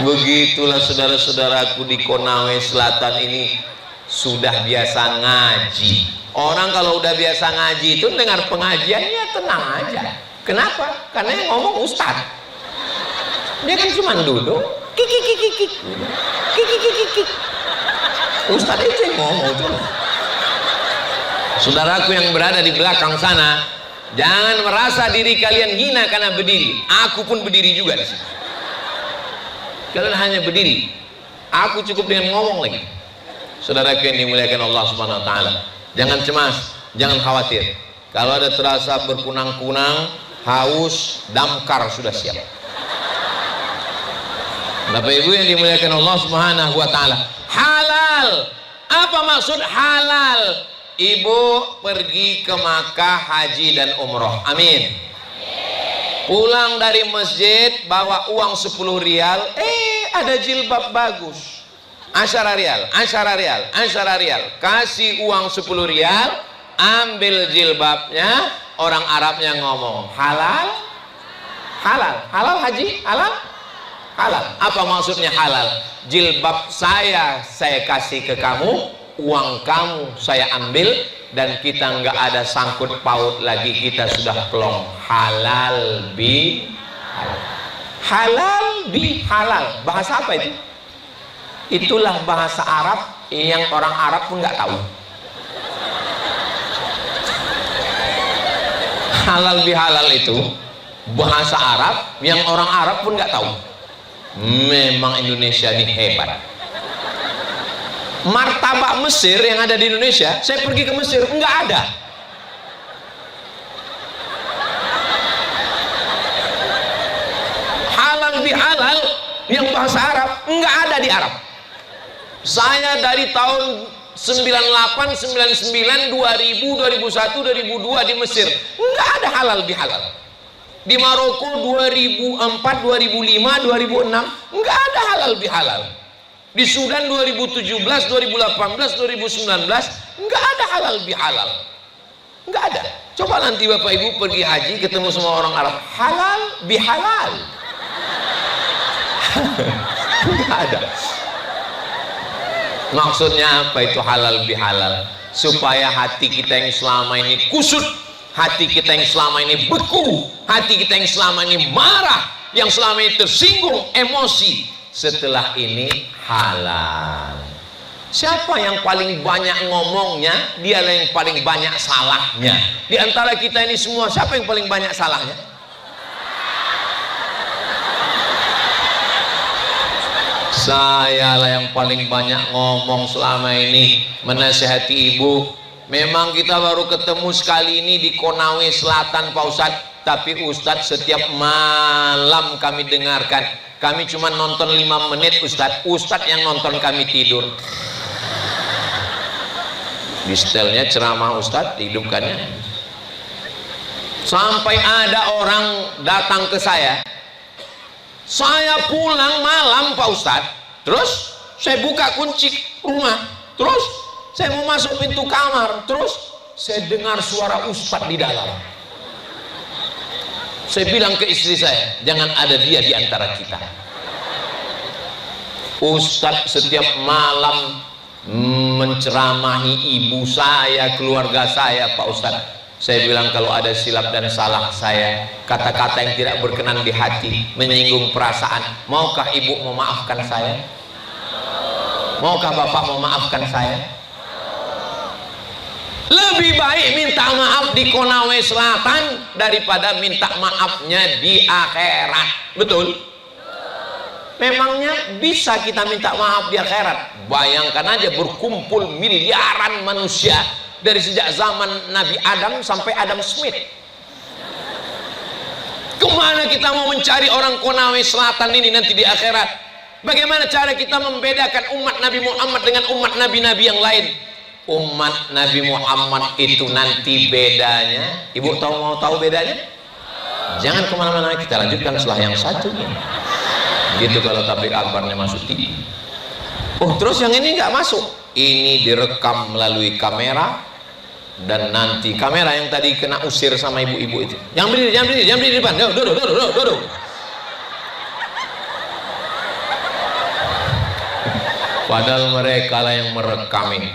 Begitulah saudara-saudaraku di Konawe Selatan ini sudah biasa ngaji. Orang kalau udah biasa ngaji itu dengar pengajiannya tenang aja. Kenapa? Karena yang ngomong ustaz. Dia kan cuma duduk kik. Ustaz itu yang ngomong tuh. Saudaraku yang berada di belakang sana, jangan merasa diri kalian hina karena berdiri. Aku pun berdiri juga di sini. Kalian hanya berdiri. Aku cukup dengan ngomong lagi. Saudaraku yang dimuliakan Allah Subhanahu wa taala, jangan cemas, jangan khawatir. Kalau ada terasa berkunang-kunang, haus, damkar sudah siap. Bapak Ibu yang dimuliakan Allah Subhanahu wa taala, halal. Apa maksud halal? Ibu pergi ke Makkah haji dan umroh. Amin. Pulang dari masjid bawa uang 10 rial, ada jilbab bagus, Asyara rial. Kasih uang 10 rial, ambil jilbabnya, orang Arabnya ngomong, halal? Halal haji? Halal? Apa maksudnya halal? Jilbab saya kasih ke kamu, uang kamu saya ambil, dan kita nggak ada sangkut paut lagi, kita sudah plong. Halal bi halal. Bahasa apa itu? Itulah bahasa Arab yang orang Arab pun nggak tahu. Halal bi halal itu bahasa Arab yang orang Arab pun nggak tahu. Memang Indonesia ini hebat. Martabak Mesir yang ada di Indonesia, saya pergi ke Mesir nggak ada. Halal bi halal yang bahasa Arab nggak ada di Arab. Saya dari tahun 98, 99, 2000, 2001, 2002 di Mesir nggak ada halal bi halal. Di Maroko 2004, 2005, 2006 nggak ada halal bi halal. Di Sudan 2017, 2018, 2019 nggak ada halal bi halal. Nggak ada. Coba nanti Bapak Ibu pergi haji ketemu sama orang Arab, halal bi halal. Nggak ada. Maksudnya apa itu halal bi halal? Supaya hati kita yang selama ini kusut, hati kita yang selama ini beku, hati kita yang selama ini marah, yang selama ini tersinggung emosi, setelah ini halal. Siapa yang paling banyak ngomongnya, dialah yang paling banyak salahnya. Di antara kita ini semua, siapa yang paling banyak salahnya? Saya lah yang paling banyak ngomong selama ini, menasihati ibu. Memang kita baru ketemu sekali ini di Konawe Selatan Pak Ustadz, tapi Ustadz setiap malam kami dengarkan. Kami cuma nonton 5 menit Ustadz yang nonton kami tidur. Di setelnya ceramah Ustadz dihidupkannya. Sampai ada orang datang ke saya pulang malam Pak Ustadz, terus saya buka kunci rumah, terus saya mau masuk pintu kamar, terus saya dengar suara Ustadz di dalam. Saya bilang ke istri saya, jangan ada dia di antara kita. Ustadz setiap malam menceramahi ibu saya, keluarga saya Pak Ustadz. Saya bilang kalau ada silap dan salah saya, kata-kata yang tidak berkenan di hati, menyinggung perasaan, maukah ibu memaafkan saya? Maukah bapak memaafkan saya? Lebih baik minta maaf di Konawe Selatan daripada minta maafnya di akhirat. Betul? Memangnya bisa kita minta maaf di akhirat? Bayangkan aja berkumpul miliaran manusia dari sejak zaman Nabi Adam sampai Adam Smith. Kemana kita mau mencari orang Konawe Selatan ini nanti di akhirat? Bagaimana cara kita membedakan umat Nabi Muhammad dengan umat nabi-nabi yang lain? Umat Nabi Muhammad itu nanti bedanya, ibu mau tahu bedanya? Jangan kemana-mana, kita lanjutkan setelah yang satu ini. Gitu kalau tablik akbarnya masuk TV. Oh terus yang ini nggak masuk? Ini direkam melalui kamera, dan nanti kamera yang tadi kena usir sama ibu-ibu itu. Jangan berdiri di depan. Duduk. Padahal mereka lah yang merekam ini.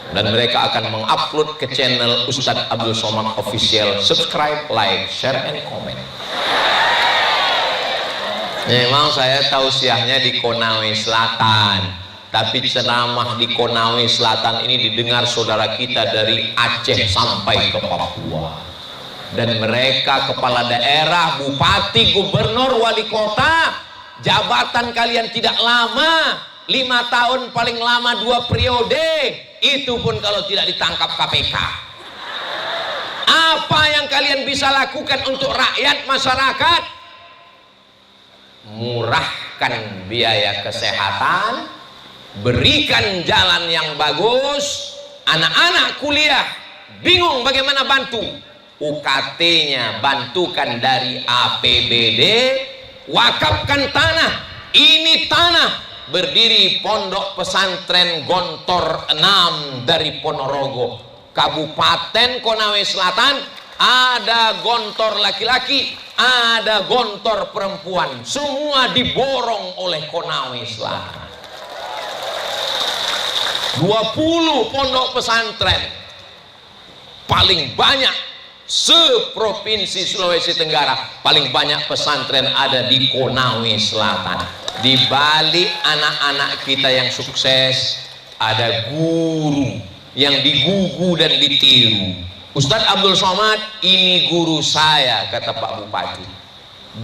Dan mereka akan mengupload ke channel Ustadz Abdul Somad Official. Subscribe, like, share, and comment. Memang saya tausiahnya di Konawe Selatan, tapi ceramah di Konawe Selatan ini didengar saudara kita dari Aceh sampai ke Papua. Dan mereka kepala daerah, bupati, gubernur, wali kota, jabatan kalian tidak lama, 5 tahun paling lama 2 periode, itu pun kalau tidak ditangkap KPK. Apa yang kalian bisa lakukan untuk rakyat masyarakat? Murahkan biaya kesehatan, berikan jalan yang bagus, anak-anak kuliah bingung bagaimana bantu, UKT-nya bantukan dari APBD, wakafkan tanah, ini tanah berdiri Pondok Pesantren Gontor 6 dari Ponorogo, Kabupaten Konawe Selatan. Ada gontor laki-laki, ada gontor perempuan, semua diborong oleh Konawe Selatan. 20 pondok pesantren, paling banyak seprovinsi Sulawesi Tenggara, paling banyak pesantren ada di Konawe Selatan. Di balik anak-anak kita yang sukses, ada guru yang digugu dan ditiru. Ustadz Abdul Somad, ini guru saya, kata Pak Bupati.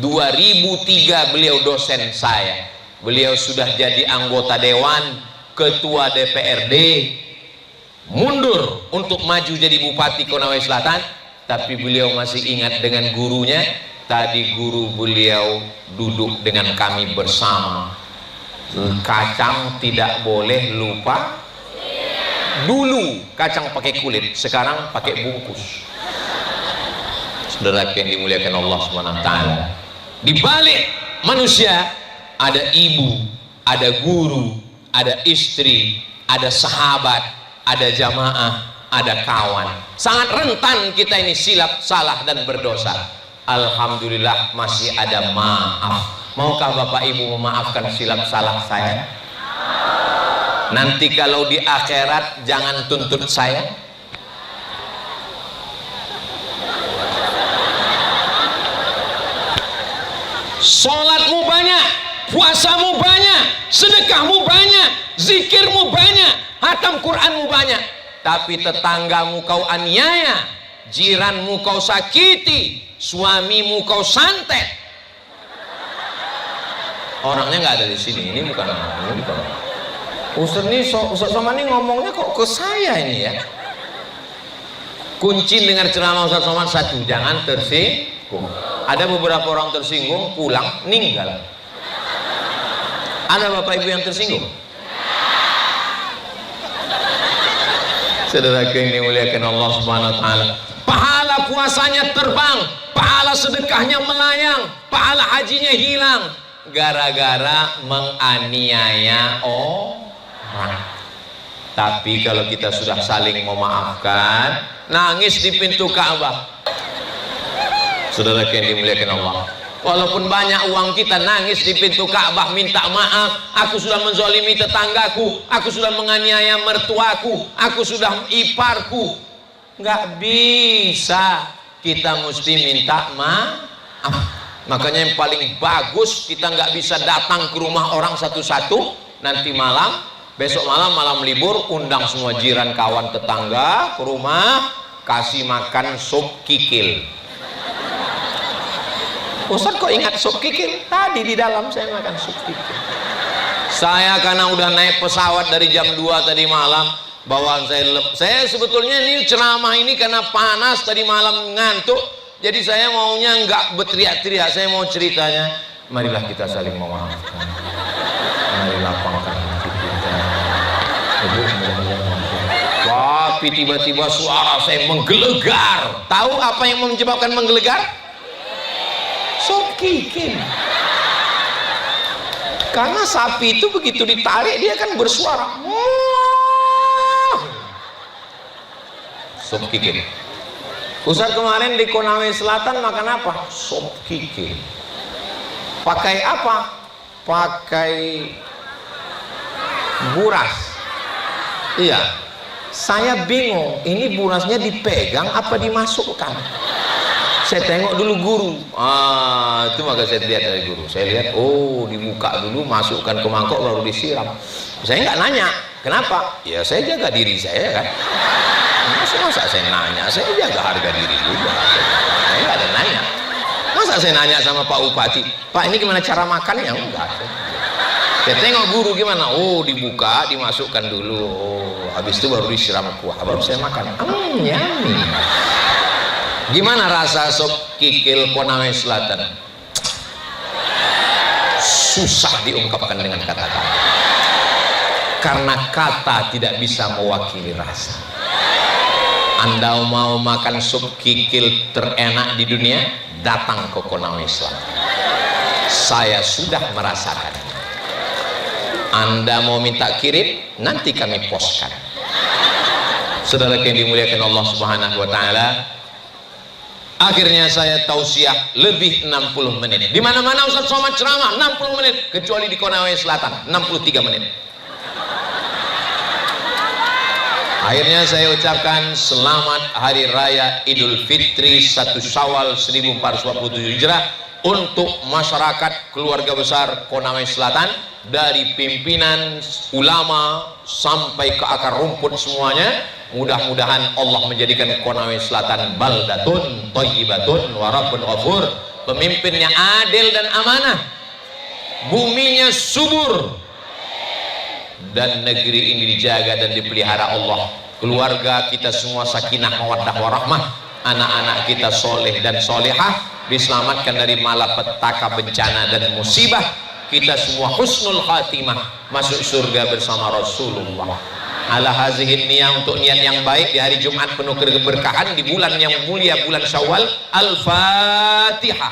2003 beliau dosen saya. Beliau sudah jadi anggota dewan, ketua DPRD, mundur untuk maju jadi Bupati Konawe Selatan, tapi beliau masih ingat dengan gurunya. Tadi guru beliau duduk dengan kami bersama. Kacang tidak boleh lupa. Dulu kacang pakai kulit, sekarang pakai bungkus. Saudara yang dimuliakan Allah SWT, di balik manusia ada ibu, ada guru, ada istri, ada sahabat, ada jamaah, ada kawan. Sangat rentan kita ini silap, salah dan berdosa. Alhamdulillah masih ada maaf. Maukah Bapak Ibu memaafkan silap salah saya? Nanti kalau di akhirat jangan tuntut saya. Sholatmu banyak, puasamu banyak, sedekahmu banyak, zikirmu banyak, hatam Quranmu banyak, tapi tetanggamu kau aniaya, jiranmu kau sakiti, suamimu kau santet. Orangnya nggak ada di sini, ini bukan orang, ini bukan orang. Ustaz Somad ini ngomongnya kok ke saya ini ya. Kunci dengar ceramah Ustaz Somad satu, jangan tersinggung. Ada beberapa orang tersinggung, pulang ninggal. Ada Bapak Ibu yang tersinggung? Saudara yang dimuliakan Allah Subhanahu wa taala, pahala puasanya terbang, pahala sedekahnya melayang, pahala hajinya hilang gara-gara menganiaya orang. Tapi kalau kita sudah saling memaafkan, nangis di pintu Ka'bah. Saudara yang dimuliakan Allah, walaupun banyak uang kita, nangis di pintu Ka'bah minta maaf. Aku sudah menzalimi tetanggaku, aku sudah menganiaya mertuaku, aku sudah iparku. Nggak bisa, kita mesti minta maaf. Makanya yang paling bagus, kita nggak bisa datang ke rumah orang satu-satu. Nanti malam, besok malam libur, undang semua jiran, kawan, tetangga ke rumah, kasih makan sup kikil. Ustaz kok ingat sup kikil? Tadi di dalam saya makan sup kikil. Saya karena udah naik pesawat dari jam 2 tadi malam, bawaan saya sebetulnya ini ceramah ini karena panas tadi malam, ngantuk. Jadi saya maunya nggak berteriak-teriak, saya mau ceritanya. Marilah kita saling memaafkan. Mari lapangkan hati kita. Tapi tiba-tiba suara saya menggelegar. Tahu apa yang menyebabkan menggelegar? Sup kikil. Karena sapi itu begitu ditarik dia kan bersuara. Sup kikil. Ustaz kemarin di Konawe Selatan makan apa? Sup kikil. Pakai apa? Pakai buras. Iya. Saya bingung, ini burasnya dipegang apa dimasukkan? Saya tengok dulu guru. Itu maka saya lihat dari guru. Saya lihat, oh dibuka dulu, masukkan ke mangkok baru disiram. Saya nggak nanya, kenapa? Ya saya jaga diri saya kan. Masa saya nanya, saya jaga harga diri juga. Saya nggak ada nanya. Masa saya nanya sama Pak Bupati, Pak ini gimana cara makannya? Enggak. Saya tengok guru gimana. Oh dibuka, dimasukkan dulu. Oh habis itu baru disiram kuah, baru saya makan. Yummy. Gimana rasa sup kikil Konawe Selatan? Susah diungkapkan dengan kata-kata. Karena kata tidak bisa mewakili rasa. Anda mau makan sup kikil terenak di dunia, datang ke Konawe Selatan. Saya sudah merasakan. Anda mau minta kirim, nanti kami poskan. Saudara yang dimuliakan Allah Subhanahu wa taala, akhirnya saya tausiah lebih 60 menit. Di mana-mana Ustaz Somad ceramah 60 menit, kecuali di Konawe Selatan 63 menit. Akhirnya saya ucapkan selamat Hari Raya Idul Fitri 1 Syawal 1447 Hijrah untuk masyarakat keluarga besar Konawe Selatan, dari pimpinan ulama sampai ke akar rumput semuanya. Mudah-mudahan Allah menjadikan Konawe Selatan baldatun thayyibatun wa rabbun ghafur, pemimpinnya adil dan amanah, buminya subur, dan negeri ini dijaga dan dipelihara Allah. Keluarga kita semua sakinah mawaddah warahmah, anak-anak kita soleh dan solehah, diselamatkan dari malapetaka, bencana dan musibah. Kita semua husnul khatimah, masuk surga bersama Rasulullah. Ala hazihin niyah, untuk niat yang baik di hari Jumat penuh keberkahan di bulan yang mulia, bulan Syawal. Al-Fatihah.